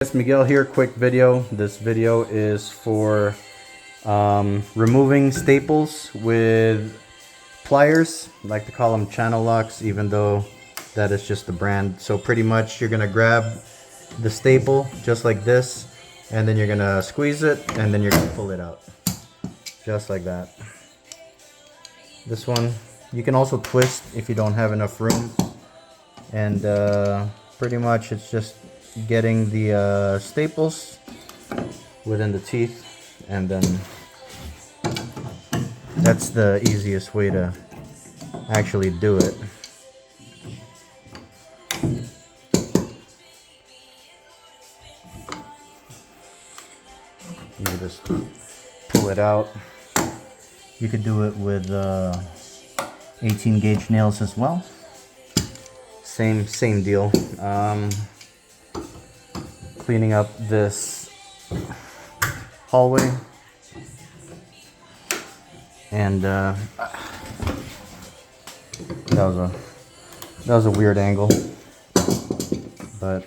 It's Miguel here. Quick video. This video is for removing staples with pliers. I like to call them channel locks, even though that is just the brand. So pretty much you're gonna grab the staple just like this, and then you're gonna squeeze it, and then you're gonna pull it out just like that. This one you can also twist if you don't have enough room, and pretty much it's just getting the staples within the teeth, and then that's the easiest way to actually do it. You just pull it out. You could do it with 18 gauge nails as well. Same deal. Cleaning up this hallway, and that was a weird angle, but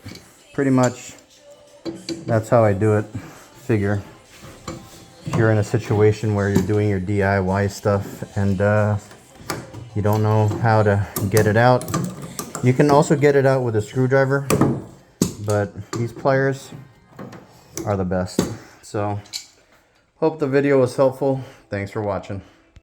pretty much that's how I do it. Figure if you're in a situation where you're doing your DIY stuff and you don't know how to get it out, you can also get it out with a screwdriver, but these pliers are the best. So hope the video was helpful. Thanks for watching.